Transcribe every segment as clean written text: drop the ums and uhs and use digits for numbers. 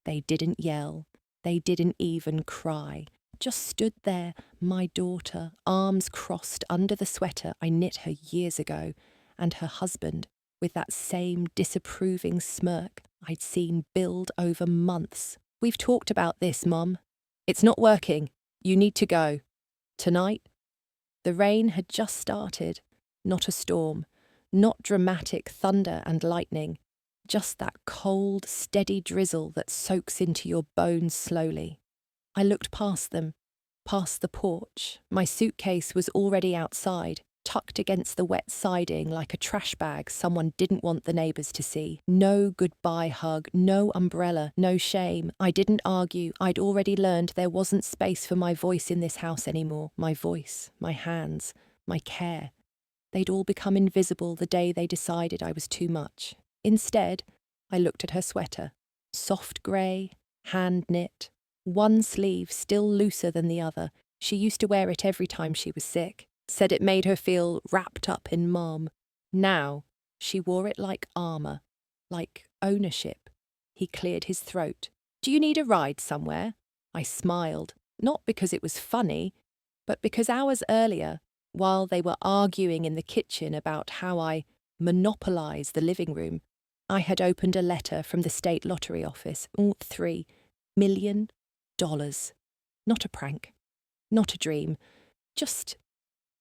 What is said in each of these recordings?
They didn't yell. They didn't even cry. Just stood there, my daughter, arms crossed under the sweater I knit her years ago, and her husband, with that same disapproving smirk I'd seen build over months. "We've talked about this, Mum. It's not working. You need to go. Tonight?" The rain had just started, not a storm, not dramatic thunder and lightning, just that cold, steady drizzle that soaks into your bones slowly. I looked past them, past the porch. My suitcase was already outside, tucked against the wet siding like a trash bag someone didn't want the neighbours to see. No goodbye hug, no umbrella, no shame. I didn't argue. I'd already learned there wasn't space for my voice in this house anymore. My voice, my hands, my care. They'd all become invisible the day they decided I was too much. Instead, I looked at her sweater. Soft grey, hand-knit, one sleeve still looser than the other. She used to wear it every time she was sick. Said it made her feel wrapped up in Mom. Now, she wore it like armour, like ownership. He cleared his throat. "Do you need a ride somewhere?" I smiled, not because it was funny, but because hours earlier, while they were arguing in the kitchen about how I monopolise the living room, I had opened a letter from the state lottery office. $3 million. Not a prank, not a dream, just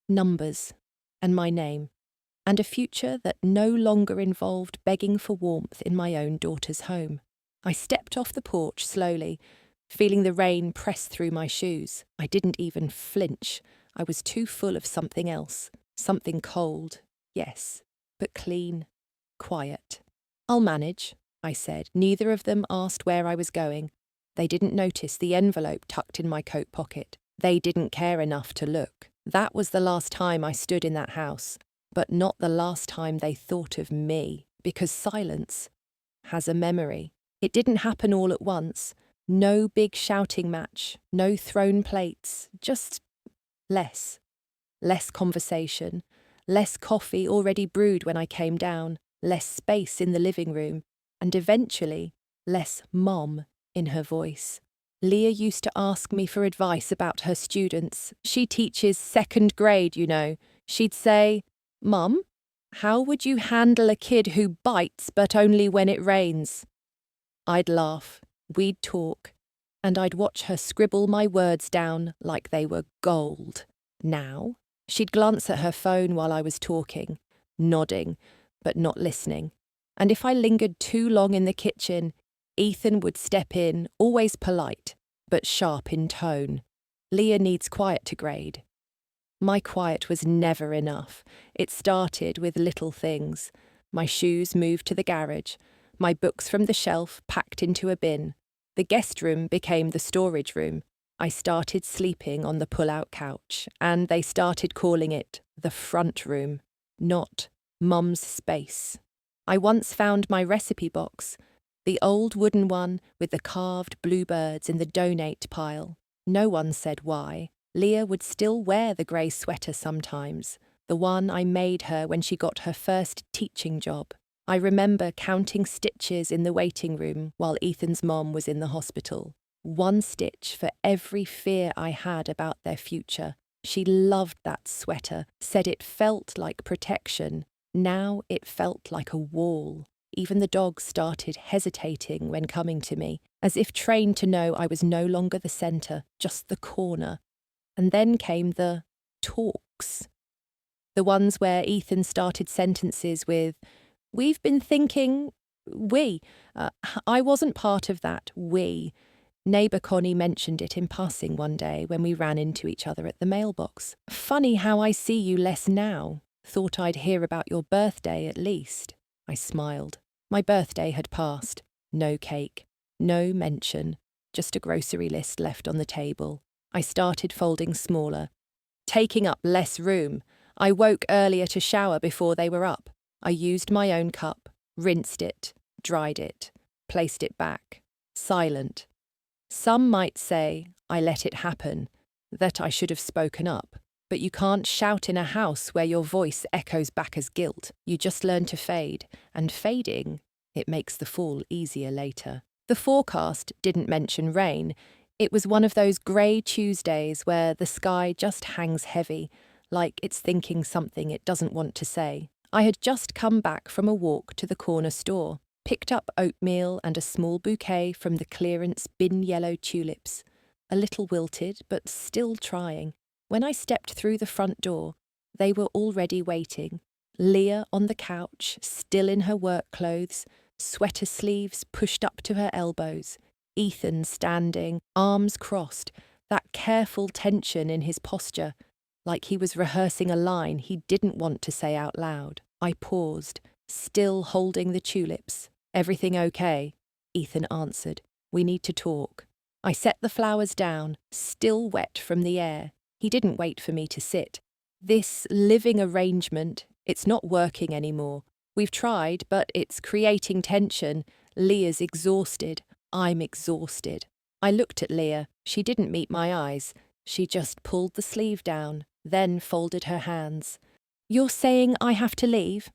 numbers and my name, and a future that no longer involved begging for warmth in my own daughter's home. I stepped off the porch slowly, feeling the rain press through my shoes. I didn't even flinch. I was too full of something else, something cold, yes, but clean, quiet. "I'll manage," I said. Neither of them asked where I was going. They didn't notice the envelope tucked in my coat pocket. They didn't care enough to look. That was the last time I stood in that house, but not the last time they thought of me, because silence has a memory. It didn't happen all at once. No big shouting match, no thrown plates, just less. Less conversation, less coffee already brewed when I came down, less space in the living room, and eventually less Mom in her voice. Leah used to ask me for advice about her students. She teaches 2nd grade, you know. She'd say, "Mum, how would you handle a kid who bites but only when it rains?" I'd laugh, we'd talk, and I'd watch her scribble my words down like they were gold. Now, she'd glance at her phone while I was talking, nodding, but not listening. And if I lingered too long in the kitchen, Ethan would step in, always polite, but sharp in tone. Leah needs quiet to grade. My quiet was never enough. It started with little things. My shoes moved to the garage, my books from the shelf packed into a bin. The guest room became the storage room. I started sleeping on the pull-out couch, and they started calling it the front room, not Mum's space. I once found my recipe box, the old wooden one with the carved bluebirds in the donate pile. No one said why. Leah would still wear the grey sweater sometimes, the one I made her when she got her first teaching job. I remember counting stitches in the waiting room while Ethan's mom was in the hospital. 1 stitch for every fear I had about their future. She loved that sweater, said it felt like protection. Now it felt like a wall. Even the dogs started hesitating when coming to me, as if trained to know I was no longer the centre, just the corner. And then came the talks. The ones where Ethan started sentences with, "We've been thinking, I wasn't part of that, we." Neighbour Connie mentioned it in passing one day when we ran into each other at the mailbox. "Funny how I see you less now. Thought I'd hear about your birthday at least." I smiled. My birthday had passed. No cake, no mention, just a grocery list left on the table. I started folding smaller, taking up less room. I woke earlier to shower before they were up. I used my own cup, rinsed it, dried it, placed it back, silent. Some might say I let it happen, that I should have spoken up. But you can't shout in a house where your voice echoes back as guilt. You just learn to fade, and fading, it makes the fall easier later. The forecast didn't mention rain. It was one of those grey Tuesdays where the sky just hangs heavy, like it's thinking something it doesn't want to say. I had just come back from a walk to the corner store, picked up oatmeal and a small bouquet from the clearance bin yellow tulips, a little wilted but still trying. When I stepped through the front door, they were already waiting. Leah on the couch, still in her work clothes, sweater sleeves pushed up to her elbows. Ethan standing, arms crossed, that careful tension in his posture, like he was rehearsing a line he didn't want to say out loud. I paused, still holding the tulips. "Everything okay?" Ethan answered. "We need to talk." I set the flowers down, still wet from the air. He didn't wait for me to sit. "This living arrangement, it's not working anymore. We've tried, but it's creating tension. Leah's exhausted. I'm exhausted." I looked at Leah. She didn't meet my eyes. She just pulled the sleeve down, then folded her hands. "You're saying I have to leave?"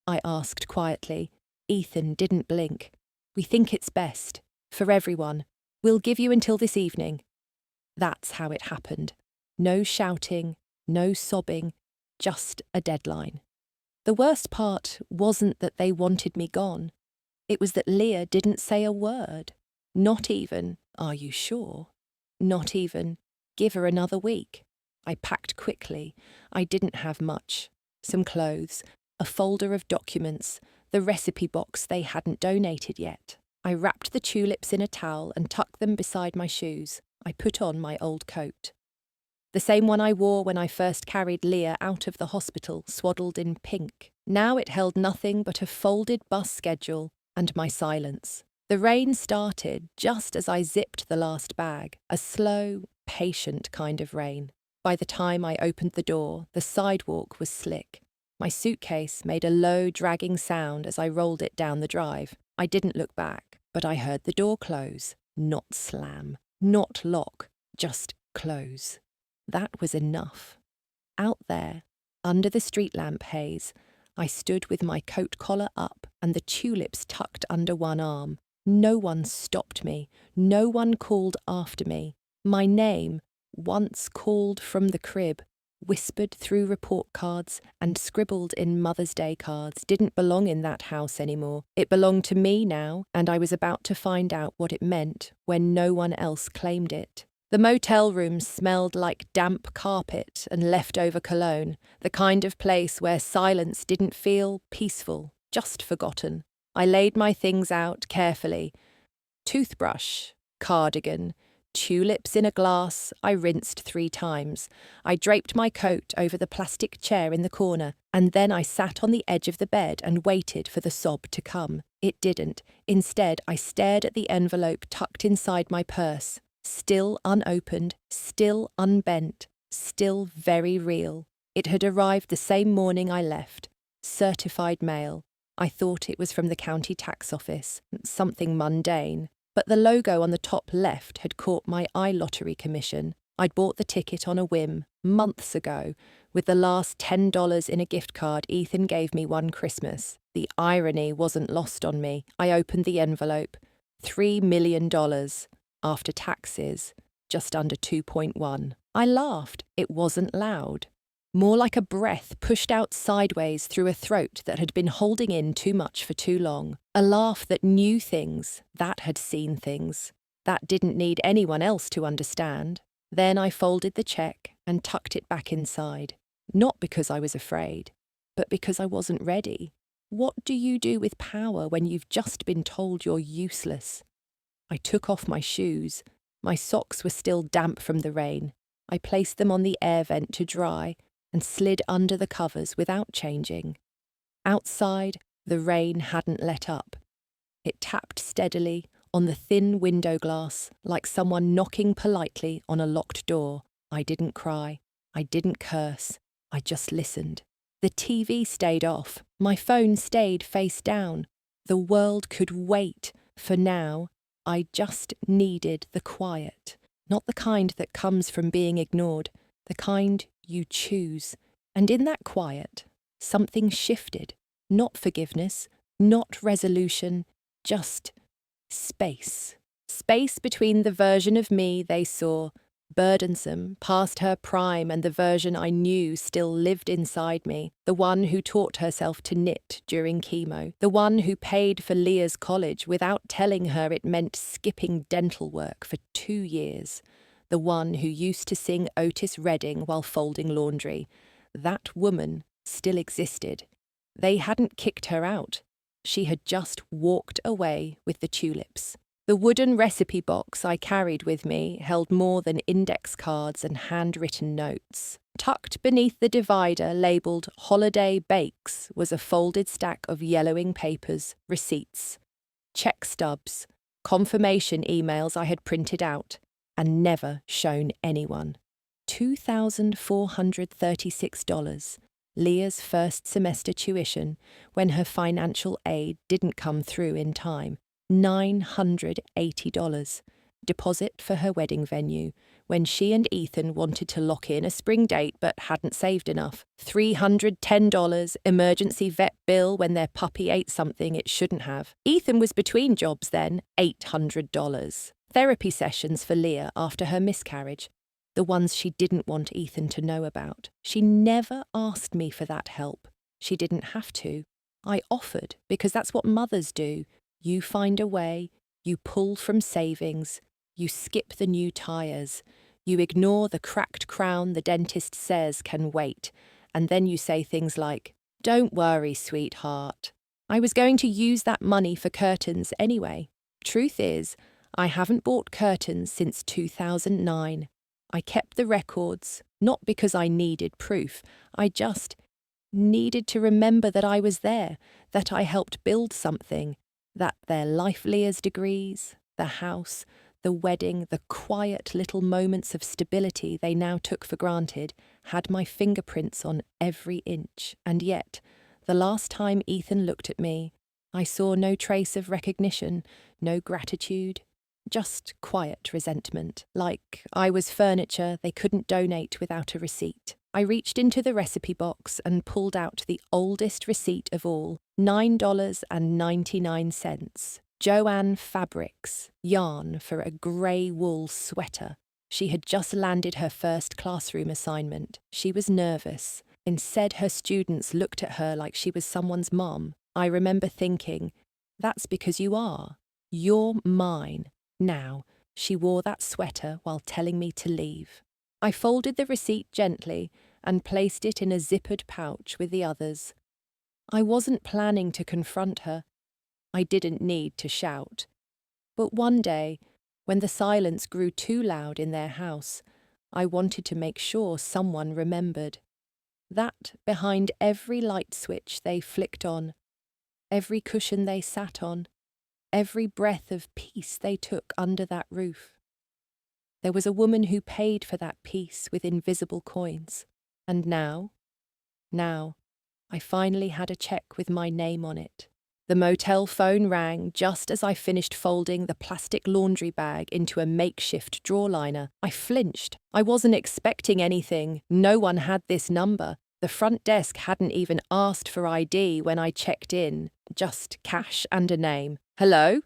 I asked quietly. Ethan didn't blink. "We think it's best. For everyone. We'll give you until this evening." That's how it happened. No shouting, no sobbing, just a deadline. The worst part wasn't that they wanted me gone. It was that Leah didn't say a word. Not even, "Are you sure?" Not even, "Give her another week." I packed quickly. I didn't have much. Some clothes, a folder of documents, the recipe box they hadn't donated yet. I wrapped the tulips in a towel and tucked them beside my shoes. I put on my old coat. The same one I wore when I first carried Leah out of the hospital, swaddled in pink. Now it held nothing but a folded bus schedule and my silence. The rain started just as I zipped the last bag, a slow, patient kind of rain. By the time I opened the door, the sidewalk was slick. My suitcase made a low, dragging sound as I rolled it down the drive. I didn't look back, but I heard the door close. Not slam, not lock, just close. That was enough. Out there, under the street lamp haze, I stood with my coat collar up and the tulips tucked under one arm. No one stopped me. No one called after me. My name, once called from the crib, whispered through report cards and scribbled in Mother's Day cards, didn't belong in that house anymore. It belonged to me now, and I was about to find out what it meant when no one else claimed it. The motel room smelled like damp carpet and leftover cologne, the kind of place where silence didn't feel peaceful, just forgotten. I laid my things out carefully. Toothbrush, cardigan, tulips in a glass I rinsed 3 times. I draped my coat over the plastic chair in the corner, and then I sat on the edge of the bed and waited for the sob to come. It didn't. Instead, I stared at the envelope tucked inside my purse. Still unopened, still unbent, still very real. It had arrived the same morning I left. Certified mail. I thought it was from the county tax office, something mundane. But the logo on the top left had caught my iLottery commission. I'd bought the ticket on a whim, months ago, with the last $10 in a gift card Ethan gave me one Christmas. The irony wasn't lost on me. I opened the envelope. $3 million. After taxes, just under 2.1. I laughed. It wasn't loud. More like a breath pushed out sideways through a throat that had been holding in too much for too long. A laugh that knew things, that had seen things, that didn't need anyone else to understand. Then I folded the check and tucked it back inside. Not because I was afraid, but because I wasn't ready. What do you do with power when you've just been told you're useless? I took off my shoes. My socks were still damp from the rain. I placed them on the air vent to dry and slid under the covers without changing. Outside, the rain hadn't let up. It tapped steadily on the thin window glass like someone knocking politely on a locked door. I didn't cry. I didn't curse. I just listened. The TV stayed off. My phone stayed face down. The world could wait. For now, I just needed the quiet, not the kind that comes from being ignored, the kind you choose. And in that quiet, something shifted. Not forgiveness, not resolution, just Space. Space between the version of me they saw, burdensome, past her prime, and the version I knew still lived inside me, the one who taught herself to knit during chemo, the one who paid for Leah's college without telling her it meant skipping dental work for 2 years, the one who used to sing Otis Redding while folding laundry. That woman still existed. They hadn't kicked her out. She had just walked away with the tulips. The wooden recipe box I carried with me held more than index cards and handwritten notes. Tucked beneath the divider labelled Holiday Bakes was a folded stack of yellowing papers, receipts, check stubs, confirmation emails I had printed out and never shown anyone. $2,436, Leah's first semester tuition when her financial aid didn't come through in time. $980, deposit for her wedding venue, when she and Ethan wanted to lock in a spring date but hadn't saved enough. $310, emergency vet bill when their puppy ate something it shouldn't have. Ethan was between jobs then, $800. Therapy sessions for Leah after her miscarriage, the ones she didn't want Ethan to know about. She never asked me for that help. She didn't have to. I offered, because that's what mothers do. You find a way, you pull from savings, you skip the new tyres, you ignore the cracked crown the dentist says can wait, and then you say things like, "Don't worry, sweetheart." I was going to use that money for curtains anyway. Truth is, I haven't bought curtains since 2009. I kept the records, not because I needed proof, I just needed to remember that I was there, that I helped build something, that their life Leah's degrees, the house, the wedding, the quiet little moments of stability they now took for granted, had my fingerprints on every inch. And yet, the last time Ethan looked at me, I saw no trace of recognition, no gratitude, just quiet resentment, like I was furniture they couldn't donate without a receipt. I reached into the recipe box and pulled out the oldest receipt of all, $9.99. Joanne Fabrics, yarn for a grey wool sweater. She had just landed her first classroom assignment. She was nervous. Instead, her students looked at her like she was someone's mom. I remember thinking, that's because you are. You're mine. Now, she wore that sweater while telling me to leave. I folded the receipt gently and placed it in a zippered pouch with the others. I wasn't planning to confront her. I didn't need to shout. But one day, when the silence grew too loud in their house, I wanted to make sure someone remembered. That behind every light switch they flicked on, every cushion they sat on, every breath of peace they took under that roof, there was a woman who paid for that peace with invisible coins. And now, I finally had a check with my name on it. The motel phone rang just as I finished folding the plastic laundry bag into a makeshift drawer liner. I flinched. I wasn't expecting anything. No one had this number. The front desk hadn't even asked for ID when I checked in. Just cash and a name. Hello?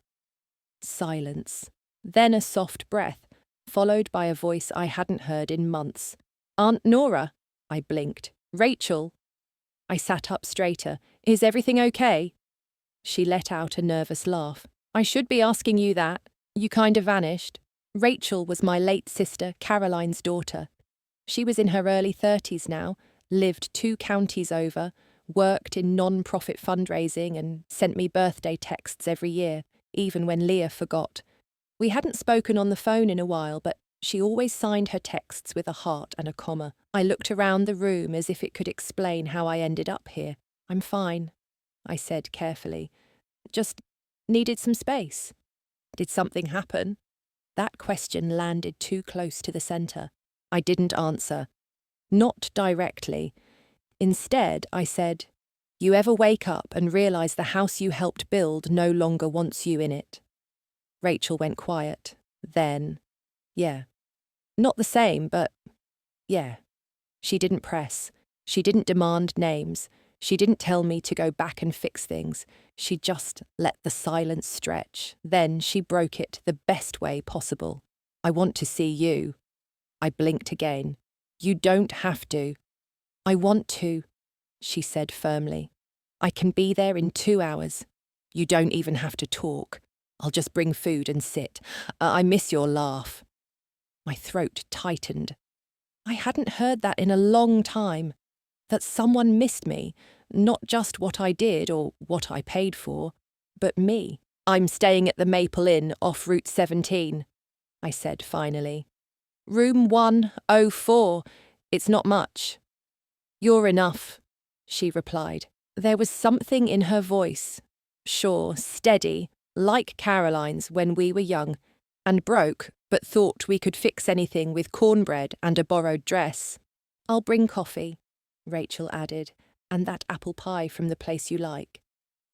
Silence. Then a soft breath, followed by a voice I hadn't heard in months. Aunt Nora, I blinked. Rachel. I sat up straighter. Is everything okay? She let out a nervous laugh. I should be asking you that. You kind of vanished. Rachel was my late sister, Caroline's daughter. She was in her early 30s now, lived 2 counties over, worked in non-profit fundraising and sent me birthday texts every year, even when Leah forgot. We hadn't spoken on the phone in a while, but she always signed her texts with a heart and a comma. I looked around the room as if it could explain how I ended up here. I'm fine, I said carefully. Just needed some space. Did something happen? That question landed too close to the centre. I didn't answer. Not directly. Instead, I said, You ever wake up and realise the house you helped build no longer wants you in it? Rachel went quiet. Then, yeah. Not the same, but yeah. She didn't press. She didn't demand names. She didn't tell me to go back and fix things. She just let the silence stretch. Then she broke it the best way possible. I want to see you. I blinked again. You don't have to. I want to, she said firmly. I can be there in 2 hours. You don't even have to talk. I'll just bring food and sit. I miss your laugh. My throat tightened. I hadn't heard that in a long time. That someone missed me, not just what I did or what I paid for, but me. I'm staying at the Maple Inn off Route 17, I said finally. Room 104. It's not much. You're enough, she replied. There was something in her voice. Sure, steady, like Caroline's when we were young, and broke, but thought we could fix anything with cornbread and a borrowed dress. I'll bring coffee, Rachel added, and that apple pie from the place you like.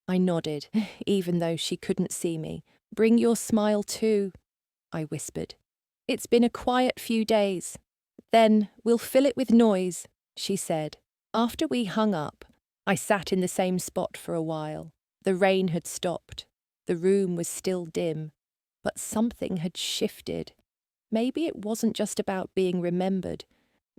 I nodded, even though she couldn't see me. Bring your smile too, I whispered. It's been a quiet few days. Then we'll fill it with noise, she said. After we hung up, I sat in the same spot for a while. The rain had stopped. The room was still dim, but something had shifted. Maybe it wasn't just about being remembered.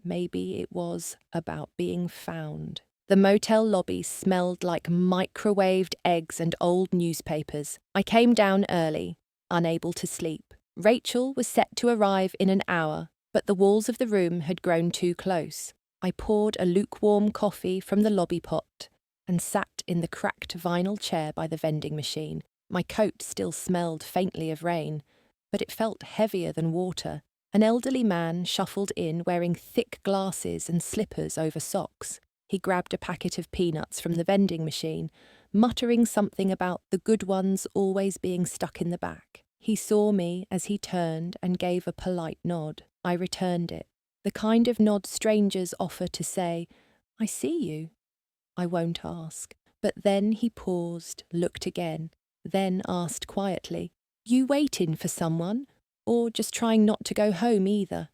Maybe it was about being found. The motel lobby smelled like microwaved eggs and old newspapers. I came down early, unable to sleep. Rachel was set to arrive in an hour, but the walls of the room had grown too close. I poured a lukewarm coffee from the lobby pot and sat in the cracked vinyl chair by the vending machine. My coat still smelled faintly of rain, but it felt heavier than water. An elderly man shuffled in wearing thick glasses and slippers over socks. He grabbed a packet of peanuts from the vending machine, muttering something about the good ones always being stuck in the back. He saw me as he turned and gave a polite nod. I returned it, the kind of nod strangers offer to say, I see you. I won't ask. But then he paused, looked again, then asked quietly, You waiting for someone? Or just trying not to go home either?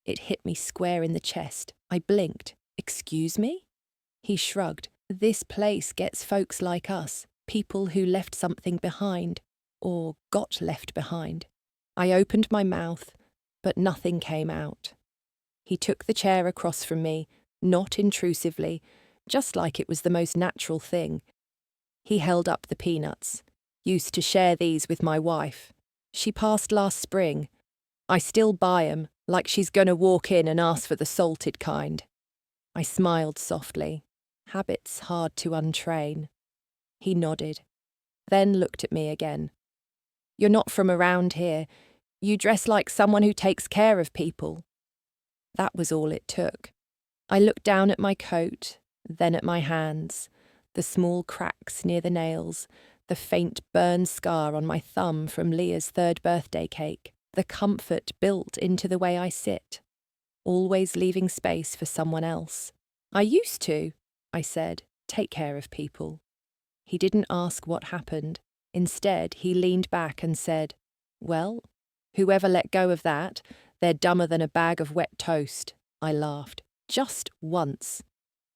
It hit me square in the chest. I blinked. Excuse me? He shrugged. This place gets folks like us, people who left something behind, or got left behind. I opened my mouth, but nothing came out. He took the chair across from me, not intrusively, just like it was the most natural thing. He held up the peanuts. Used to share these with my wife. She passed last spring. I still buy 'em, like she's gonna walk in and ask for the salted kind. I smiled softly. Habits hard to untrain. He nodded, then looked at me again. You're not from around here. You dress like someone who takes care of people. That was all it took. I looked down at my coat, then at my hands, the small cracks near the nails, the faint burn scar on my thumb from Leah's 3rd birthday cake, the comfort built into the way I sit, always leaving space for someone else. I used to, I said, take care of people. He didn't ask what happened. Instead, he leaned back and said, Well, whoever let go of that, they're dumber than a bag of wet toast. I laughed. Just once.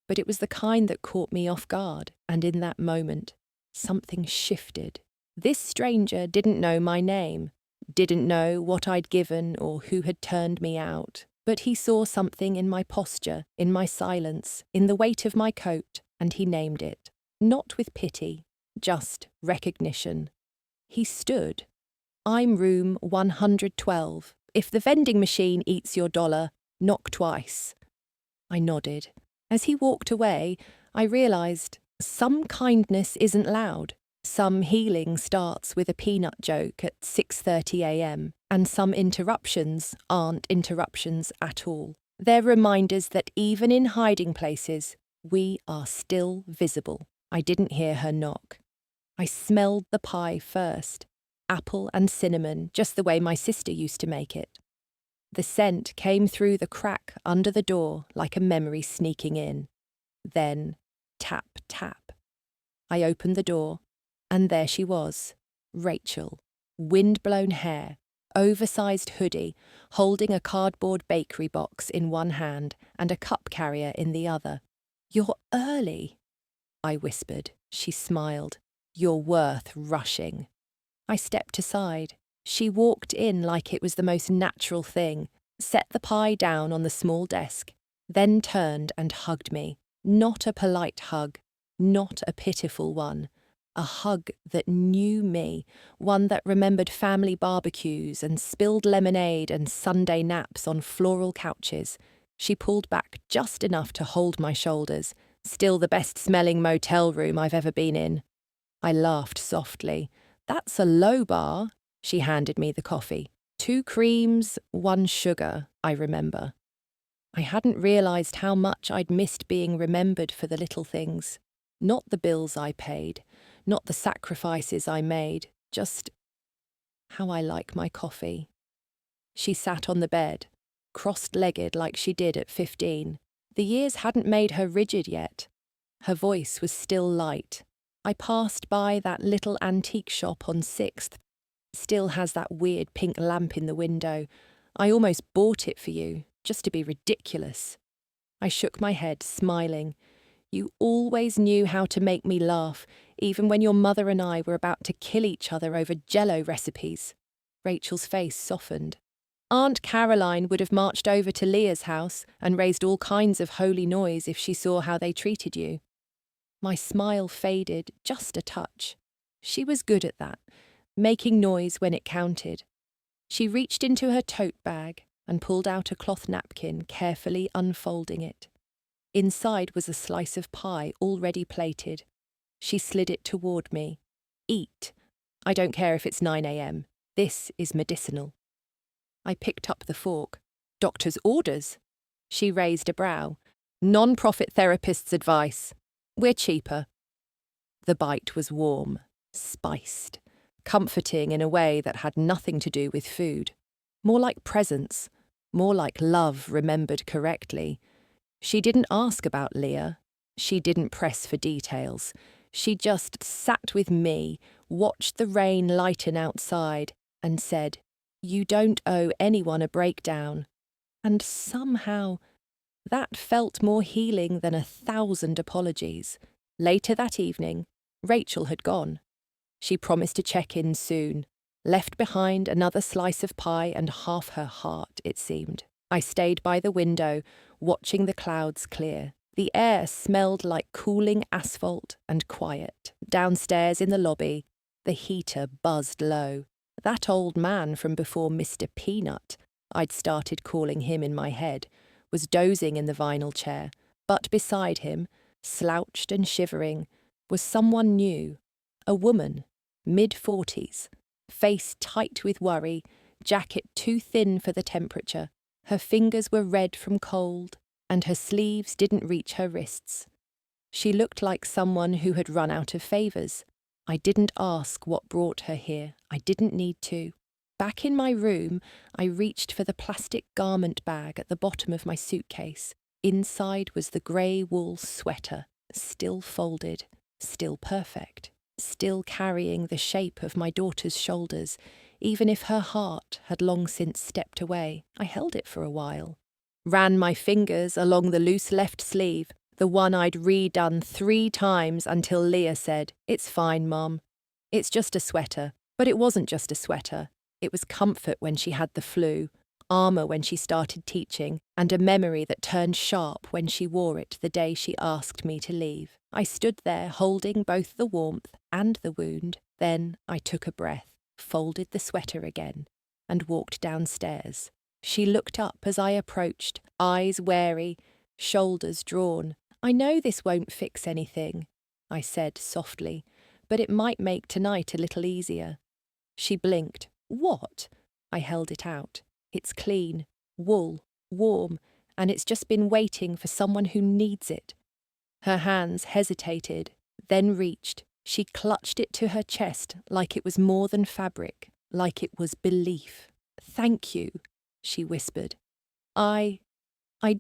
But it was the kind that caught me off guard, and in that moment, something shifted. This stranger didn't know my name, didn't know what I'd given or who had turned me out, but he saw something in my posture, in my silence, in the weight of my coat, and he named it. Not with pity, just recognition. He stood. I'm room 112. If the vending machine eats your dollar, knock twice. I nodded. As he walked away, I realised some kindness isn't loud. Some healing starts with a peanut joke at 6:30 a.m, and some interruptions aren't interruptions at all. They're reminders that even in hiding places, we are still visible. I didn't hear her knock. I smelled the pie first, apple and cinnamon, just the way my sister used to make it. The scent came through the crack under the door like a memory sneaking in. Then, tap, tap. I opened the door, and there she was, Rachel, wind-blown hair, oversized hoodie, holding a cardboard bakery box in one hand and a cup carrier in the other. You're early, I whispered. She smiled. You're worth rushing. I stepped aside. She walked in like it was the most natural thing, set the pie down on the small desk, then turned and hugged me. Not a polite hug, not a pitiful one. A hug that knew me, one that remembered family barbecues and spilled lemonade and Sunday naps on floral couches. She pulled back just enough to hold my shoulders. Still the best-smelling motel room I've ever been in. I laughed softly. That's a low bar. She handed me the coffee. 2 creams, 1 sugar, I remember. I hadn't realised how much I'd missed being remembered for the little things. Not the bills I paid, not the sacrifices I made, just how I like my coffee. She sat on the bed, crossed-legged like she did at 15. The years hadn't made her rigid yet. Her voice was still light. I passed by that little antique shop on 6th. Still has that weird pink lamp in the window. I almost bought it for you, just to be ridiculous. I shook my head, smiling. You always knew how to make me laugh, even when your mother and I were about to kill each other over Jell-O recipes. Rachel's face softened. Aunt Caroline would have marched over to Leah's house and raised all kinds of holy noise if she saw how they treated you. My smile faded just a touch. She was good at that, making noise when it counted. She reached into her tote bag and pulled out a cloth napkin, carefully unfolding it. Inside was a slice of pie already plated. She slid it toward me. Eat. I don't care if it's 9 a.m. This is medicinal. I picked up the fork. Doctor's orders. She raised a brow. Non-profit therapist's advice. We're cheaper. The bite was warm, spiced, comforting in a way that had nothing to do with food. More like presence, more like love remembered correctly. She didn't ask about Leah. She didn't press for details. She just sat with me, watched the rain lighten outside, and said, "You don't owe anyone a breakdown." And somehow, that felt more healing than 1,000 apologies. Later that evening, Rachel had gone. She promised to check in soon, left behind another slice of pie and half her heart, it seemed. I stayed by the window, watching the clouds clear. The air smelled like cooling asphalt and quiet. Downstairs in the lobby, the heater buzzed low. That old man from before Mr. Peanut, I'd started calling him in my head, was dozing in the vinyl chair, but beside him, slouched and shivering, was someone new, a woman, mid-40s, face tight with worry, jacket too thin for the temperature. Her fingers were red from cold, and her sleeves didn't reach her wrists. She looked like someone who had run out of favours. I didn't ask what brought her here. I didn't need to. Back in my room, I reached for the plastic garment bag at the bottom of my suitcase. Inside was the grey wool sweater, still folded, still perfect, still carrying the shape of my daughter's shoulders, even if her heart had long since stepped away. I held it for a while. Ran my fingers along the loose left sleeve, the one I'd redone 3 times until Leah said, "It's fine, Mum. It's just a sweater." But it wasn't just a sweater. It was comfort when she had the flu, armour when she started teaching, and a memory that turned sharp when she wore it the day she asked me to leave. I stood there holding both the warmth and the wound. Then I took a breath, folded the sweater again, and walked downstairs. She looked up as I approached, eyes wary, shoulders drawn. "I know this won't fix anything," I said softly, "but it might make tonight a little easier." She blinked. "What?" I held it out. "It's clean, wool, warm, and it's just been waiting for someone who needs it." Her hands hesitated, then reached. She clutched it to her chest like it was more than fabric, like it was belief. "Thank you," she whispered. I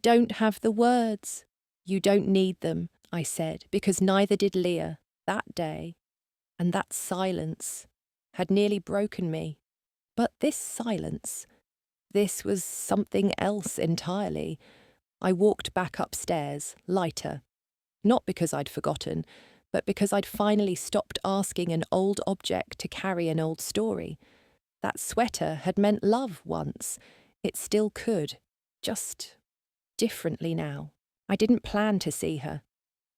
don't have the words." "You don't need them," I said, because neither did Leah that day. And that silence had nearly broken me. But this silence, this was something else entirely. I walked back upstairs, lighter. Not because I'd forgotten, but because I'd finally stopped asking an old object to carry an old story. That sweater had meant love once. It still could, just differently now. I didn't plan to see her.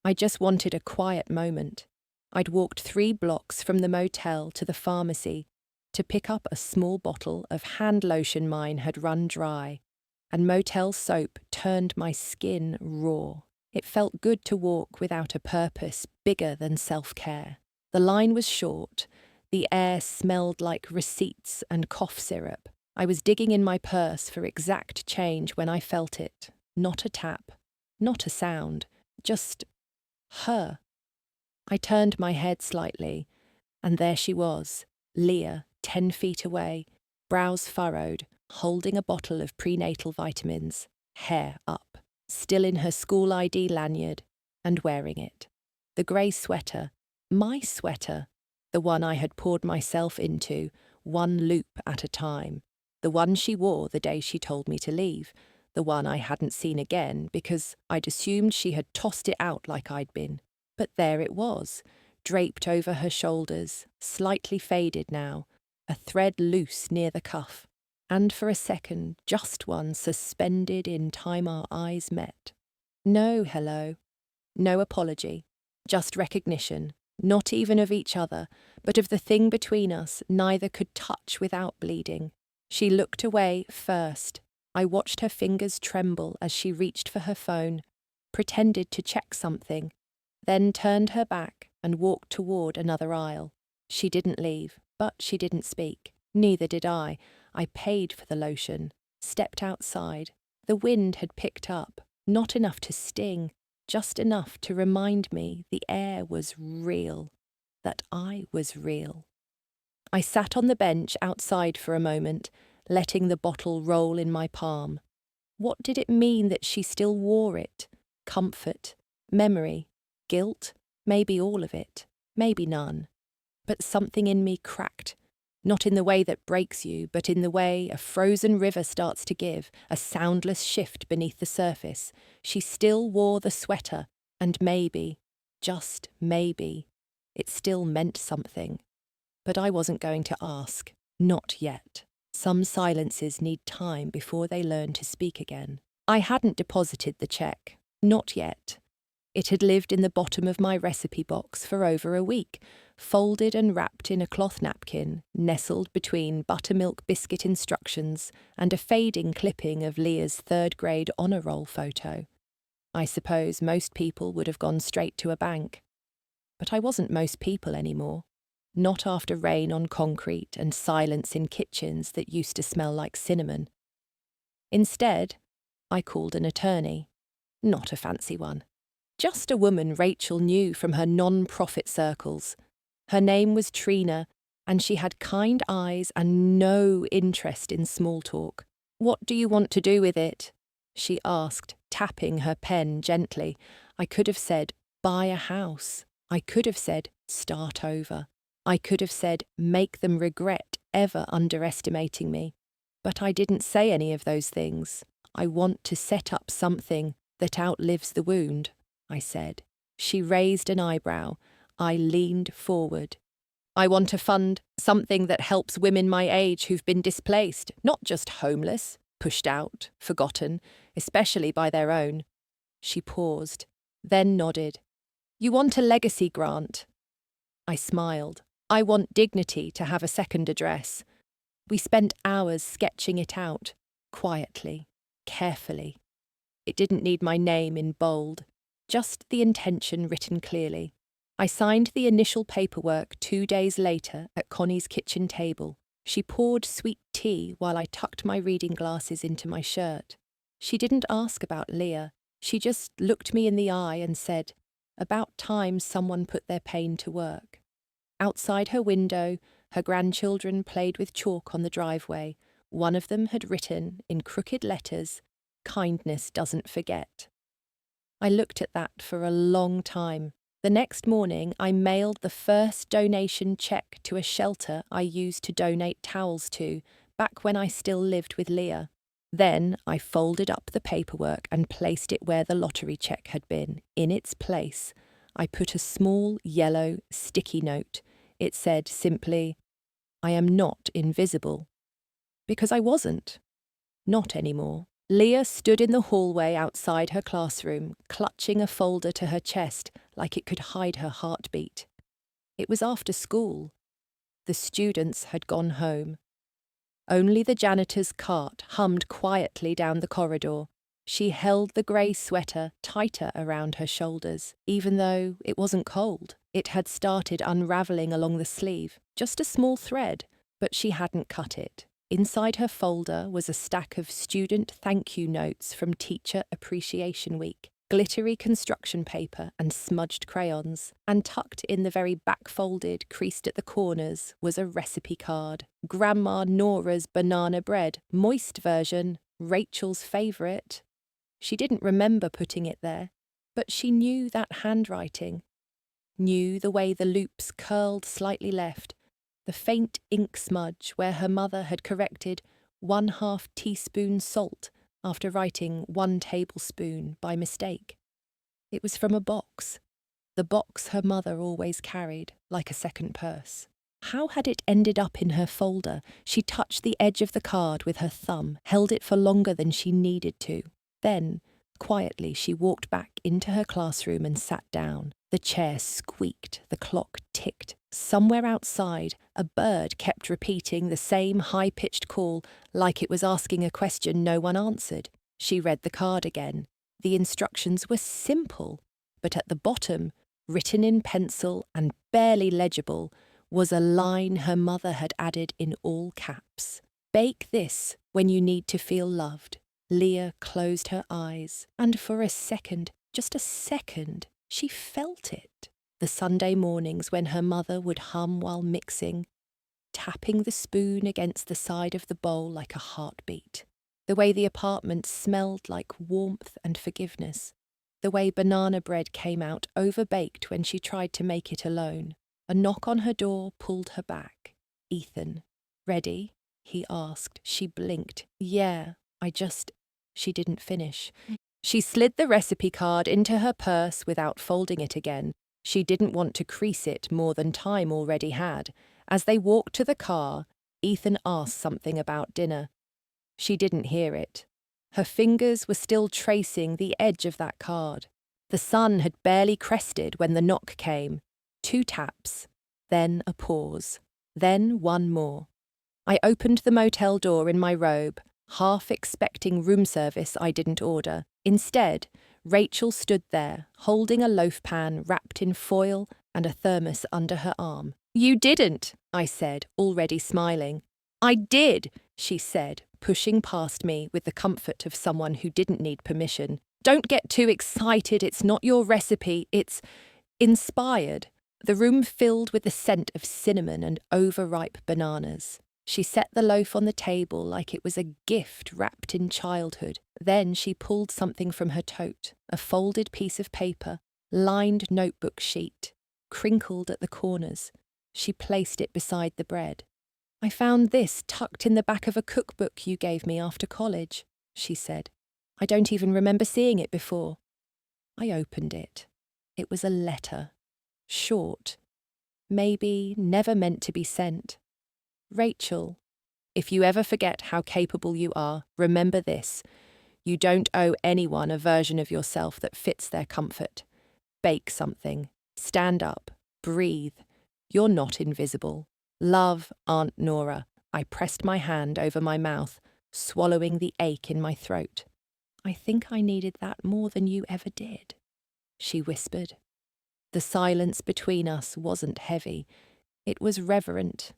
I just wanted a quiet moment. I'd walked 3 blocks from the motel to the pharmacy to pick up a small bottle of hand lotion mine had run dry, and motel soap turned my skin raw. It felt good to walk without a purpose bigger than self-care. The line was short. The air smelled like receipts and cough syrup. I was digging in my purse for exact change when I felt it. Not a tap, not a sound, just her. I turned my head slightly, and there she was, Leah, 10 feet away, brows furrowed, holding a bottle of prenatal vitamins, hair up, still in her school ID lanyard, and wearing it. The grey sweater, my sweater, the one I had poured myself into, one loop at a time, the one she wore the day she told me to leave, the one I hadn't seen again because I'd assumed she had tossed it out like I'd been. But there it was, draped over her shoulders, slightly faded now, a thread loose near the cuff, and for a second, just one suspended in time our eyes met. No hello, no apology, just recognition, not even of each other, but of the thing between us neither could touch without bleeding. She looked away first. I watched her fingers tremble as she reached for her phone, pretended to check something, then turned her back and walked toward another aisle. She didn't leave, but she didn't speak. Neither did I. I paid for the lotion, stepped outside. The wind had picked up, not enough to sting, just enough to remind me the air was real, that I was real. I sat on the bench outside for a moment, letting the bottle roll in my palm. What did it mean that she still wore it? Comfort, memory, guilt, maybe all of it, maybe none. But something in me cracked, not in the way that breaks you, but in the way a frozen river starts to give, a soundless shift beneath the surface. She still wore the sweater, and maybe, just maybe, it still meant something. But I wasn't going to ask, not yet. Some silences need time before they learn to speak again. I hadn't deposited the check, not yet. It had lived in the bottom of my recipe box for over a week, folded and wrapped in a cloth napkin, nestled between buttermilk biscuit instructions and a fading clipping of Leah's 3rd grade honour roll photo. I suppose most people would have gone straight to a bank. But I wasn't most people anymore. Not after rain on concrete and silence in kitchens that used to smell like cinnamon. Instead, I called an attorney. Not a fancy one. Just a woman Rachel knew from her non-profit circles. Her name was Trina, and she had kind eyes and no interest in small talk. "What do you want to do with it?" she asked, tapping her pen gently. I could have said, "Buy a house." I could have said, "Start over." I could have said, "Make them regret ever underestimating me." But I didn't say any of those things. "I want to set up something that outlives the wound," I said. She raised an eyebrow. I leaned forward. "I want to fund something that helps women my age who've been displaced, not just homeless, pushed out, forgotten, especially by their own." She paused, then nodded. "You want a legacy grant?" I smiled. "I want dignity to have a second address." We spent hours sketching it out, quietly, carefully. It didn't need my name in bold, just the intention written clearly. I signed the initial paperwork 2 days later at Connie's kitchen table. She poured sweet tea while I tucked my reading glasses into my shirt. She didn't ask about Leah. She just looked me in the eye and said, "About time someone put their pain to work." Outside her window, her grandchildren played with chalk on the driveway. One of them had written, in crooked letters, "Kindness doesn't forget." I looked at that for a long time. The next morning, I mailed the first donation check to a shelter I used to donate towels to, back when I still lived with Leah. Then I folded up the paperwork and placed it where the lottery check had been, in its place. I put a small, yellow, sticky note. It said simply, "I am not invisible." Because I wasn't. Not anymore. Leah stood in the hallway outside her classroom, clutching a folder to her chest like it could hide her heartbeat. It was after school. The students had gone home. Only the janitor's cart hummed quietly down the corridor. She held the grey sweater tighter around her shoulders, even though it wasn't cold. It had started unravelling along the sleeve, just a small thread, but she hadn't cut it. Inside her folder was a stack of student thank you notes from Teacher Appreciation Week, glittery construction paper and smudged crayons, and tucked in the very back-folded, creased at the corners, was a recipe card. Grandma Nora's banana bread, moist version, Rachel's favourite. She didn't remember putting it there, but she knew that handwriting, knew the way the loops curled slightly left, the faint ink smudge where her mother had corrected 1/2 teaspoon salt after writing 1 tablespoon by mistake. It was from a box, the box her mother always carried, like a second purse. How had it ended up in her folder? She touched the edge of the card with her thumb, held it for longer than she needed to. Then, quietly, she walked back into her classroom and sat down. The chair squeaked, the clock ticked. Somewhere outside, a bird kept repeating the same high-pitched call, like it was asking a question no one answered. She read the card again. The instructions were simple, but at the bottom, written in pencil and barely legible, was a line her mother had added in all caps. "Bake this when you need to feel loved." Leah closed her eyes, and for a second, just a second, she felt it. The Sunday mornings when her mother would hum while mixing, tapping the spoon against the side of the bowl like a heartbeat. The way the apartment smelled like warmth and forgiveness. The way banana bread came out overbaked when she tried to make it alone. A knock on her door pulled her back. "Ethan, ready?" he asked. She blinked. "Yeah, She didn't finish. She slid the recipe card into her purse without folding it again. She didn't want to crease it more than time already had. As they walked to the car, Ethan asked something about dinner. She didn't hear it. Her fingers were still tracing the edge of that card. The sun had barely crested when the knock came. 2 taps, then a pause, then one more. I opened the motel door in my robe, half expecting room service I didn't order. Instead, Rachel stood there, holding a loaf pan wrapped in foil and a thermos under her arm. "You didn't," I said, already smiling. "I did," she said, pushing past me with the comfort of someone who didn't need permission. "Don't get too excited, it's not your recipe, it's inspired." The room filled with the scent of cinnamon and overripe bananas. She set the loaf on the table like it was a gift wrapped in childhood. Then she pulled something from her tote, a folded piece of paper, lined notebook sheet, crinkled at the corners. She placed it beside the bread. "I found this tucked in the back of a cookbook you gave me after college," she said. "I don't even remember seeing it before." I opened it. It was a letter. Short. Maybe never meant to be sent. "Rachel, if you ever forget how capable you are, remember this. You don't owe anyone a version of yourself that fits their comfort. Bake something. Stand up. Breathe. You're not invisible. Love, Aunt Nora." I pressed my hand over my mouth, swallowing the ache in my throat. "I think I needed that more than you ever did," she whispered. The silence between us wasn't heavy. It was reverent.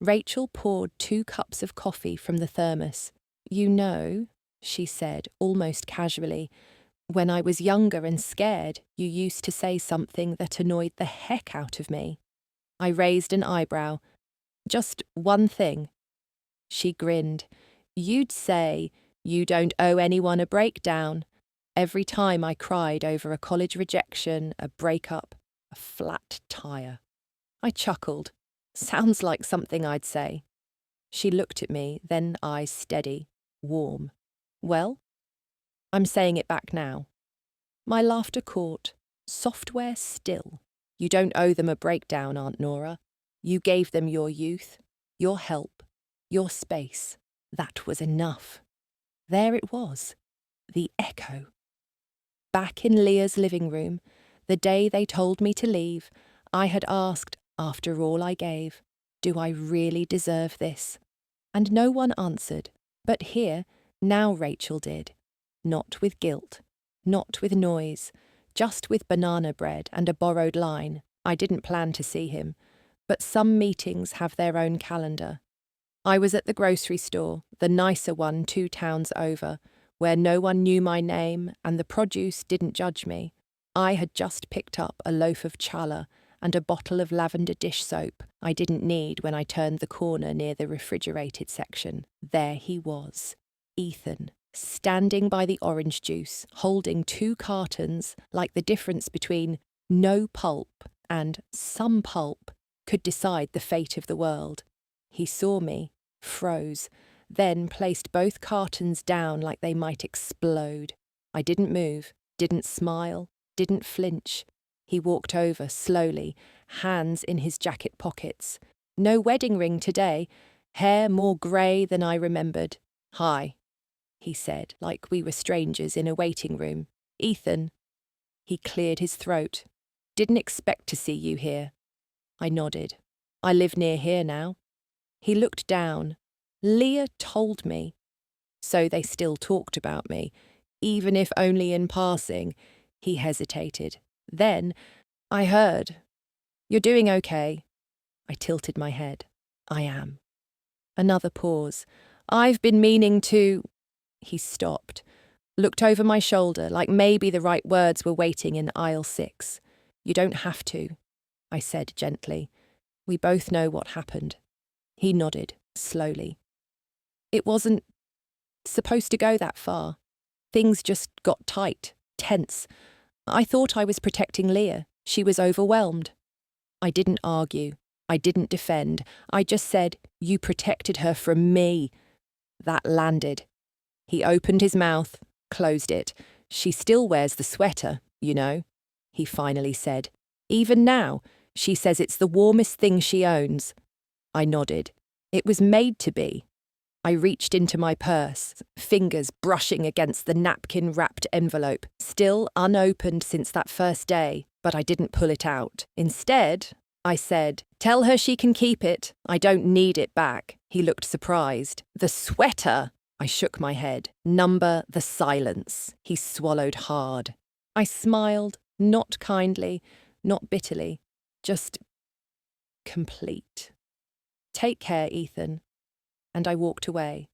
Rachel poured 2 cups of coffee from the thermos. "You know," she said, almost casually, "when I was younger and scared, you used to say something that annoyed the heck out of me." I raised an eyebrow. "Just one thing." She grinned. "You'd say, 'You don't owe anyone a breakdown,' every time I cried over a college rejection, a breakup, a flat tire." I chuckled. "Sounds like something I'd say." She looked at me, then eyes steady, warm. "Well, I'm saying it back now." My laughter caught. Software still. You don't owe them a breakdown, Aunt Nora. You gave them your youth, your help, your space. That was enough. There it was, the echo. Back in Leah's living room, the day they told me to leave, I had asked, after all I gave, do I really deserve this? And no one answered, but here, now Rachel did. Not with guilt, not with noise, just with banana bread and a borrowed line. I didn't plan to see him, but some meetings have their own calendar. I was at the grocery store, the nicer one 2 towns over, where no one knew my name and the produce didn't judge me. I had just picked up a loaf of challah and a bottle of lavender dish soap I didn't need when I turned the corner near the refrigerated section. There he was, Ethan, standing by the orange juice, holding 2 cartons like the difference between no pulp and some pulp could decide the fate of the world. He saw me, froze, then placed both cartons down like they might explode. I didn't move, didn't smile, didn't flinch. He walked over slowly, hands in his jacket pockets. No wedding ring today, hair more grey than I remembered. "Hi," he said, like we were strangers in a waiting room. "Ethan." He cleared his throat. "Didn't expect to see you here." I nodded. "I live near here now." He looked down. "Leah told me." So they still talked about me, even if only in passing. He hesitated. Then, "I heard. You're doing okay." I tilted my head. "I am." Another pause. "I've been meaning to—" He stopped, looked over my shoulder like maybe the right words were waiting in aisle 6. "You don't have to," I said gently. "We both know what happened." He nodded, slowly. "It wasn't supposed to go that far. Things just got tight, tense. I thought I was protecting Leah. She was overwhelmed." I didn't argue. I didn't defend. I just said, "You protected her from me." That landed. He opened his mouth, closed it. "She still wears the sweater, you know," he finally said. "Even now, she says it's the warmest thing she owns." I nodded. It was made to be. I reached into my purse, fingers brushing against the napkin-wrapped envelope, still unopened since that first day, but I didn't pull it out. Instead, I said, "Tell her she can keep it. I don't need it back." He looked surprised. "The sweater?" I shook my head. "Number the silence." He swallowed hard. I smiled, not kindly, not bitterly, just complete. "Take care, Ethan." And I walked away,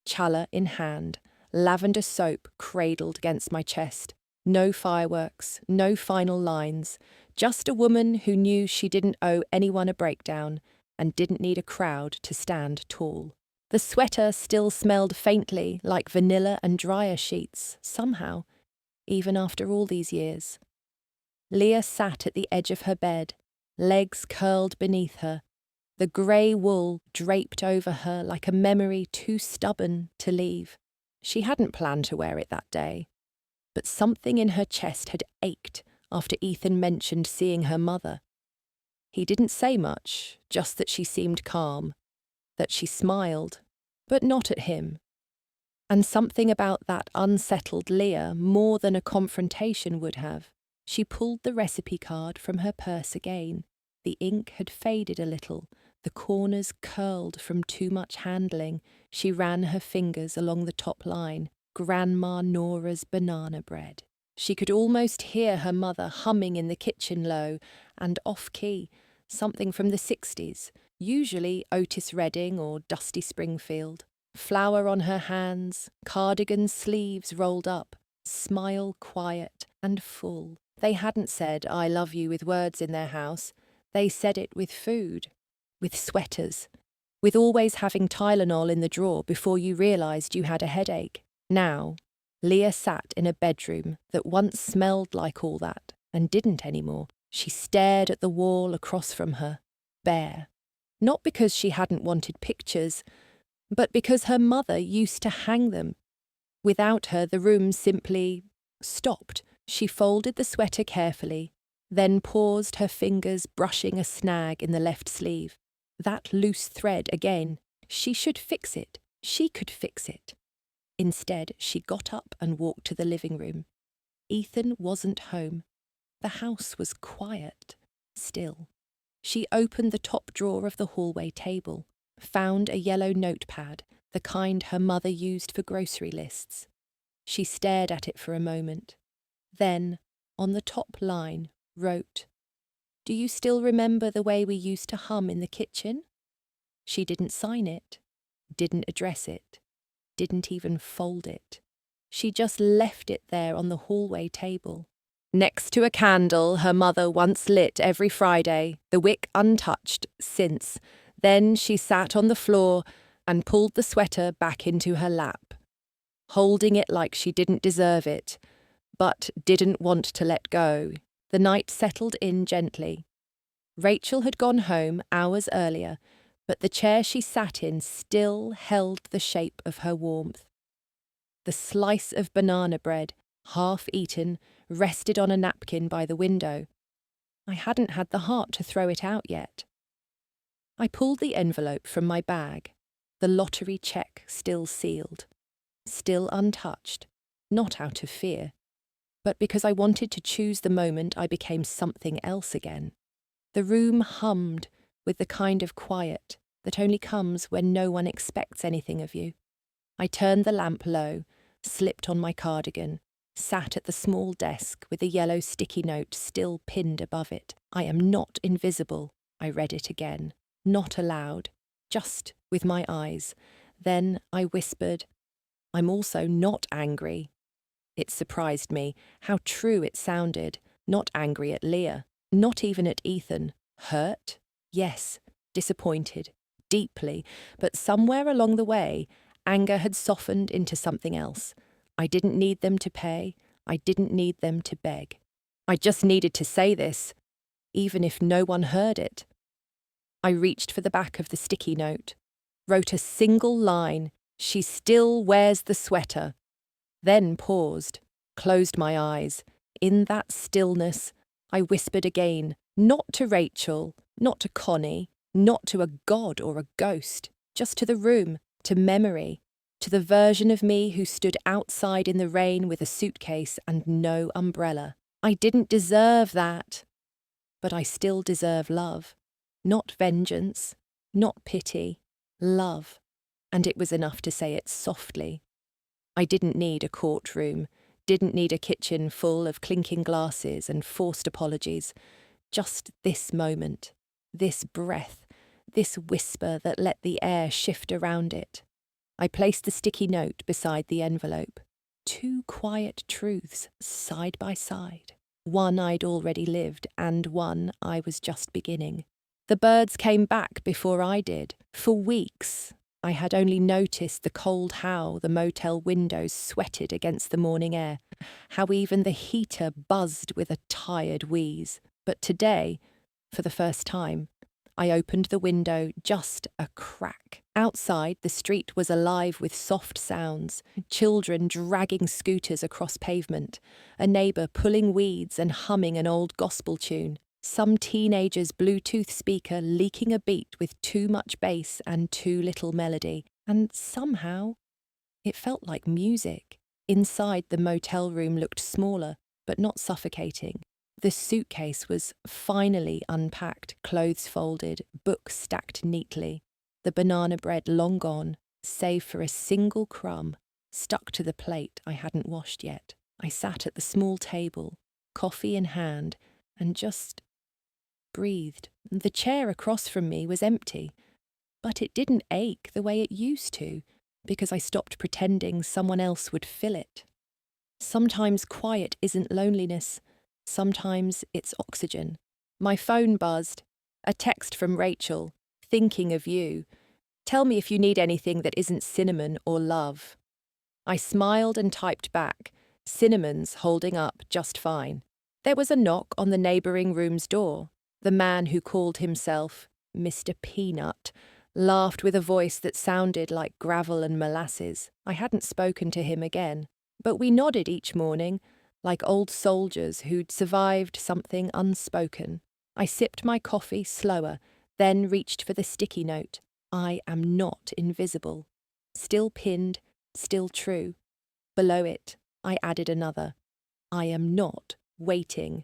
challah in hand, lavender soap cradled against my chest. No fireworks, no final lines, just a woman who knew she didn't owe anyone a breakdown and didn't need a crowd to stand tall. The sweater still smelled faintly like vanilla and dryer sheets, somehow, even after all these years. Leah sat at the edge of her bed, legs curled beneath her, the grey wool draped over her like a memory too stubborn to leave. She hadn't planned to wear it that day, but something in her chest had ached after Ethan mentioned seeing her mother. He didn't say much, just that she seemed calm, that she smiled, but not at him. And something about that unsettled Leah more than a confrontation would have. She pulled the recipe card from her purse again. The ink had faded a little, the corners curled from too much handling. She ran her fingers along the top line. Grandma Nora's banana bread. She could almost hear her mother humming in the kitchen low and off-key, something from the 60s, usually Otis Redding or Dusty Springfield. Flour on her hands, cardigan sleeves rolled up, smile quiet and full. They hadn't said "I love you" with words in their house. They said it with food, with sweaters, with always having Tylenol in the drawer before you realised you had a headache. Now, Leah sat in a bedroom that once smelled like all that and didn't anymore. She stared at the wall across from her, bare. Not because she hadn't wanted pictures, but because her mother used to hang them. Without her, the room simply stopped. She folded the sweater carefully, then paused, her fingers brushing a snag in the left sleeve. That loose thread again. She should fix it. She could fix it. Instead, she got up and walked to the living room. Ethan wasn't home. The house was quiet, still. She opened the top drawer of the hallway table, found a yellow notepad, the kind her mother used for grocery lists. She stared at it for a moment. Then, on the top line, wrote, "Do you still remember the way we used to hum in the kitchen?" She didn't sign it, didn't address it, didn't even fold it. She just left it there on the hallway table. Next to a candle her mother once lit every Friday, the wick untouched since. Then she sat on the floor and pulled the sweater back into her lap, holding it like she didn't deserve it, but didn't want to let go. The night settled in gently. Rachel had gone home hours earlier, but the chair she sat in still held the shape of her warmth. The slice of banana bread, half eaten, rested on a napkin by the window. I hadn't had the heart to throw it out yet. I pulled the envelope from my bag, the lottery cheque still sealed, still untouched, not out of fear, but because I wanted to choose the moment I became something else again. The room hummed with the kind of quiet that only comes when no one expects anything of you. I turned the lamp low, slipped on my cardigan, sat at the small desk with a yellow sticky note still pinned above it. "I am not invisible," I read it again. Not aloud, just with my eyes. Then I whispered, "I'm also not angry." It surprised me how true it sounded. Not angry at Leah, not even at Ethan. Hurt? Yes. Disappointed. Deeply. But somewhere along the way, anger had softened into something else. I didn't need them to pay. I didn't need them to beg. I just needed to say this, even if no one heard it. I reached for the back of the sticky note, wrote a single line, "She still wears the sweater," then paused, closed my eyes. In that stillness, I whispered again, not to Rachel, not to Connie, not to a god or a ghost, just to the room, to memory, to the version of me who stood outside in the rain with a suitcase and no umbrella. I didn't deserve that, but I still deserve love. Not vengeance, not pity, love. And it was enough to say it softly. I didn't need a courtroom, didn't need a kitchen full of clinking glasses and forced apologies. Just this moment, this breath, this whisper that let the air shift around it. I placed the sticky note beside the envelope. Two quiet truths, side by side. One I'd already lived, and one I was just beginning. The birds came back before I did. For weeks, I had only noticed the cold how the motel windows sweated against the morning air, how even the heater buzzed with a tired wheeze. But today, for the first time, I opened the window just a crack. Outside, the street was alive with soft sounds, children dragging scooters across pavement, a neighbour pulling weeds and humming an old gospel tune, some teenager's Bluetooth speaker leaking a beat with too much bass and too little melody. And somehow, it felt like music. Inside, the motel room looked smaller, but not suffocating. The suitcase was finally unpacked, clothes folded, books stacked neatly. The banana bread long gone, save for a single crumb, stuck to the plate I hadn't washed yet. I sat at the small table, coffee in hand, and just breathed. The chair across from me was empty, but it didn't ache the way it used to, because I stopped pretending someone else would fill it. Sometimes quiet isn't loneliness. Sometimes it's oxygen. My phone buzzed. A text from Rachel. "Thinking of you. Tell me if you need anything that isn't cinnamon or love." I smiled and typed back. "Cinnamon's holding up just fine." There was a knock on the neighbouring room's door. The man who called himself Mr. Peanut laughed with a voice that sounded like gravel and molasses. I hadn't spoken to him again, but we nodded each morning, like old soldiers who'd survived something unspoken. I sipped my coffee slower, then reached for the sticky note. I am not invisible. Still pinned, still true. Below it, I added another. I am not waiting.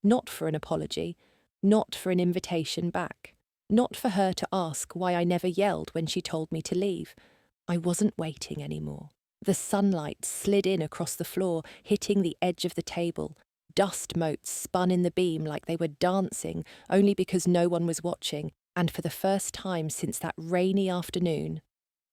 Not for an apology, not for an invitation back, not for her to ask why I never yelled when she told me to leave. I wasn't waiting anymore. The sunlight slid in across the floor, hitting the edge of the table. Dust motes spun in the beam like they were dancing, only because no one was watching, and for the first time since that rainy afternoon,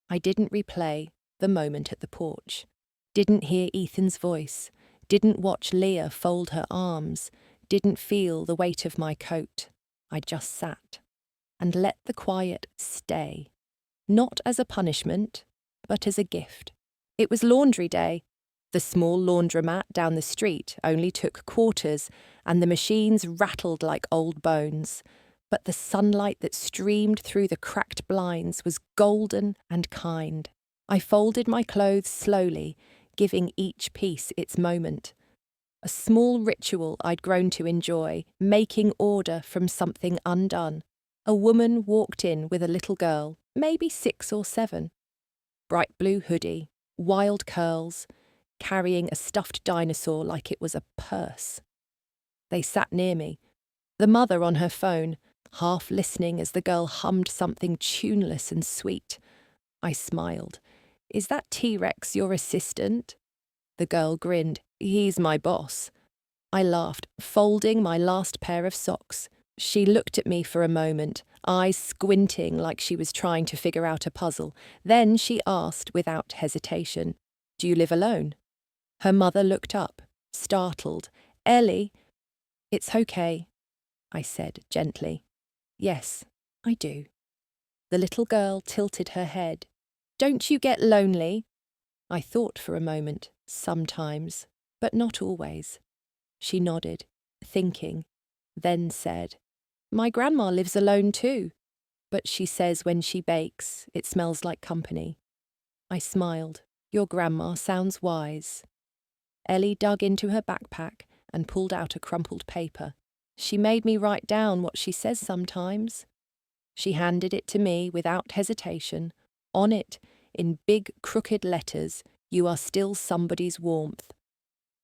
I didn't replay the moment at the porch. Didn't hear Ethan's voice. Didn't watch Leah fold her arms. Didn't feel the weight of my coat. I just sat and let the quiet stay. Not as a punishment, but as a gift. It was laundry day. The small laundromat down the street only took quarters, and the machines rattled like old bones. But the sunlight that streamed through the cracked blinds was golden and kind. I folded my clothes slowly, giving each piece its moment. A small ritual I'd grown to enjoy, making order from something undone. A woman walked in with a little girl, maybe 6 or 7. Bright blue hoodie, wild curls, carrying a stuffed dinosaur like it was a purse. They sat near me, the mother on her phone, half listening as the girl hummed something tuneless and sweet. I smiled. "Is that T-Rex your assistant?" The girl grinned. "He's my boss." I laughed, folding my last pair of socks. She looked at me for a moment, eyes squinting like she was trying to figure out a puzzle. Then she asked without hesitation, "Do you live alone?" Her mother looked up, startled. "Ellie." "It's okay," I said gently. "Yes, I do." The little girl tilted her head. "Don't you get lonely?" I thought for a moment, sometimes, but not always. She nodded, thinking, then said, "My grandma lives alone too, but she says when she bakes, it smells like company." I smiled. "Your grandma sounds wise." Ellie dug into her backpack and pulled out a crumpled paper. "She made me write down what she says sometimes." She handed it to me without hesitation. On it, in big crooked letters, "You are still somebody's warmth."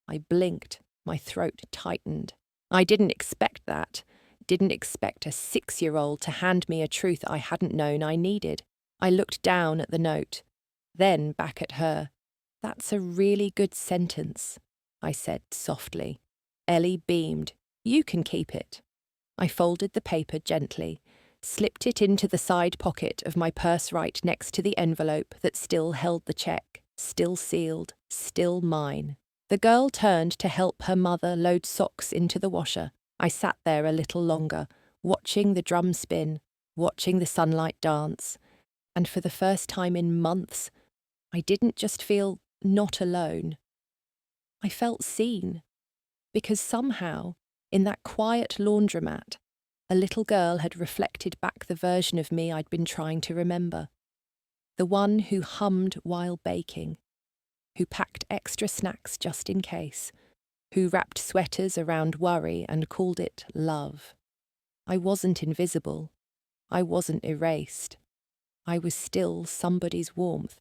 I blinked, my throat tightened. I didn't expect that. Didn't expect a 6-year-old to hand me a truth I hadn't known I needed. I looked down at the note, then back at her. "That's a really good sentence," I said softly. Ellie beamed. "You can keep it." I folded the paper gently, slipped it into the side pocket of my purse right next to the envelope that still held the check, still sealed, still mine. The girl turned to help her mother load socks into the washer. I sat there a little longer, watching the drum spin, watching the sunlight dance, and for the first time in months, I didn't just feel not alone. I felt seen, because somehow, in that quiet laundromat, a little girl had reflected back the version of me I'd been trying to remember. The one who hummed while baking, who packed extra snacks just in case, who wrapped sweaters around worry and called it love. I wasn't invisible. I wasn't erased. I was still somebody's warmth,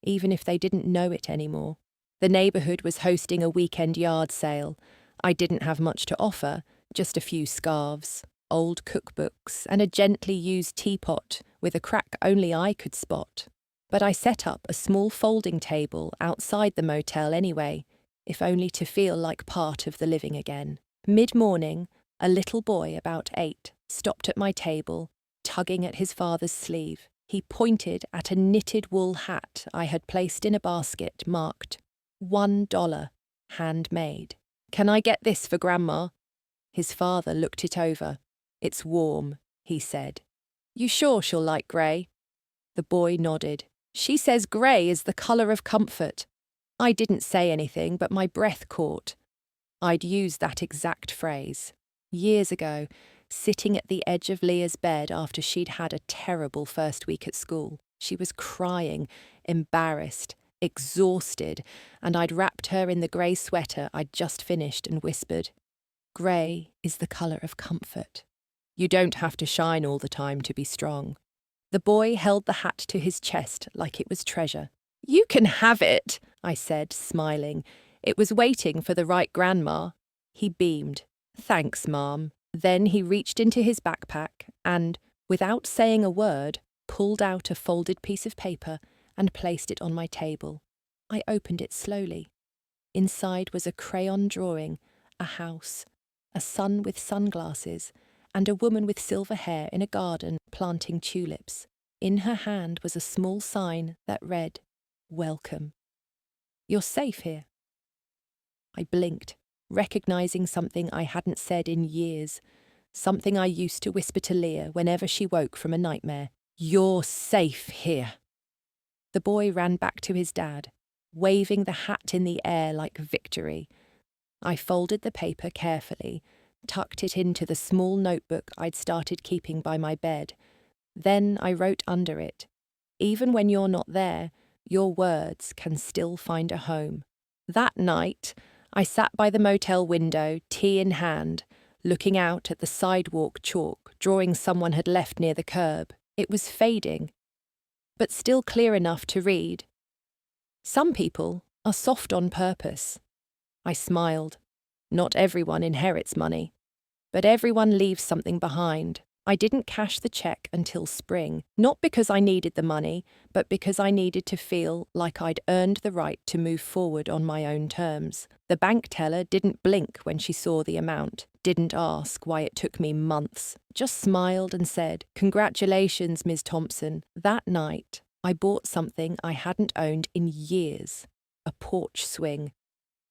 even if they didn't know it anymore. The neighbourhood was hosting a weekend yard sale. I didn't have much to offer, just a few scarves, old cookbooks, and a gently used teapot with a crack only I could spot. But I set up a small folding table outside the motel anyway, if only to feel like part of the living again. Mid-morning, a little boy about 8 stopped at my table, tugging at his father's sleeve. He pointed at a knitted wool hat I had placed in a basket marked $1, handmade. "Can I get this for Grandma?" His father looked it over. "It's warm," he said. "You sure she'll like grey?" The boy nodded. "She says grey is the colour of comfort." I didn't say anything, but my breath caught. I'd used that exact phrase. Years ago, sitting at the edge of Leah's bed after she'd had a terrible first week at school. She was crying, embarrassed, exhausted, and I'd wrapped her in the grey sweater I'd just finished and whispered, "Grey is the colour of comfort. You don't have to shine all the time to be strong." The boy held the hat to his chest like it was treasure. "You can have it," I said, smiling. It was waiting for the right grandma. He beamed. "Thanks, Mom." Then he reached into his backpack and, without saying a word, pulled out a folded piece of paper and placed it on my table. I opened it slowly. Inside was a crayon drawing, a house, a sun with sunglasses, and a woman with silver hair in a garden planting tulips. In her hand was a small sign that read, "Welcome. You're safe here." I blinked, recognizing something I hadn't said in years, something I used to whisper to Leah whenever she woke from a nightmare. "You're safe here." The boy ran back to his dad, waving the hat in the air like victory. I folded the paper carefully, tucked it into the small notebook I'd started keeping by my bed. Then I wrote under it, "Even when you're not there, your words can still find a home." That night, I sat by the motel window, tea in hand, looking out at the sidewalk chalk, drawing someone had left near the curb. It was fading, but still clear enough to read. "Some people are soft on purpose." I smiled. Not everyone inherits money, but everyone leaves something behind. I didn't cash the check until spring, not because I needed the money, but because I needed to feel like I'd earned the right to move forward on my own terms. The bank teller didn't blink when she saw the amount, didn't ask why it took me months, just smiled and said, "Congratulations, Ms. Thompson." That night, I bought something I hadn't owned in years, a porch swing.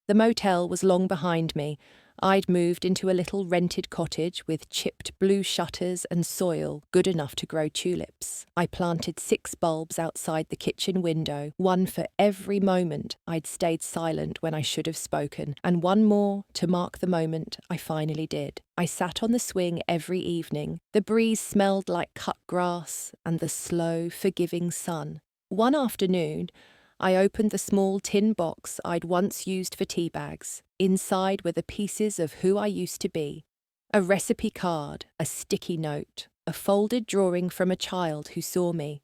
The motel was long behind me. I'd moved into a little rented cottage with chipped blue shutters and soil good enough to grow tulips. I planted 6 bulbs outside the kitchen window, one for every moment I'd stayed silent when I should have spoken, and one more to mark the moment I finally did. I sat on the swing every evening. The breeze smelled like cut grass and the slow, forgiving sun. One afternoon, I opened the small tin box I'd once used for tea bags. Inside were the pieces of who I used to be. A recipe card, a sticky note, a folded drawing from a child who saw me,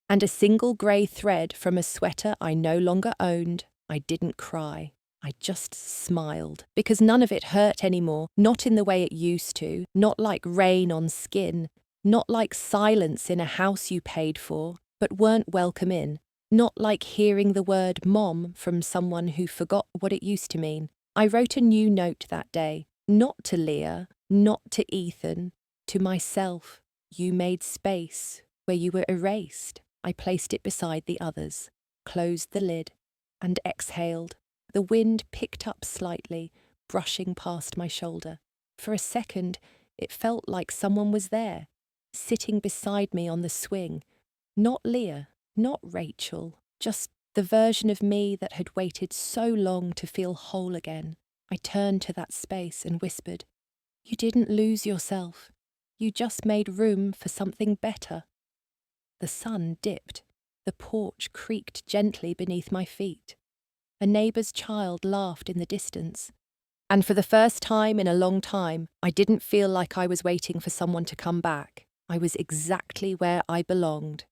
and a single grey thread from a sweater I no longer owned. I didn't cry. I just smiled, because none of it hurt anymore, not in the way it used to, not like rain on skin, not like silence in a house you paid for, but weren't welcome in. Not like hearing the word "mom" from someone who forgot what it used to mean. I wrote a new note that day, not to Leah, not to Ethan, to myself. You made space where you were erased. I placed it beside the others, closed the lid, and exhaled. The wind picked up slightly, brushing past my shoulder. For a second, it felt like someone was there, sitting beside me on the swing. Not Leah. Not Rachel, just the version of me that had waited so long to feel whole again. I turned to that space and whispered, "You didn't lose yourself. You just made room for something better." The sun dipped. The porch creaked gently beneath my feet. A neighbour's child laughed in the distance. And for the first time in a long time, I didn't feel like I was waiting for someone to come back. I was exactly where I belonged.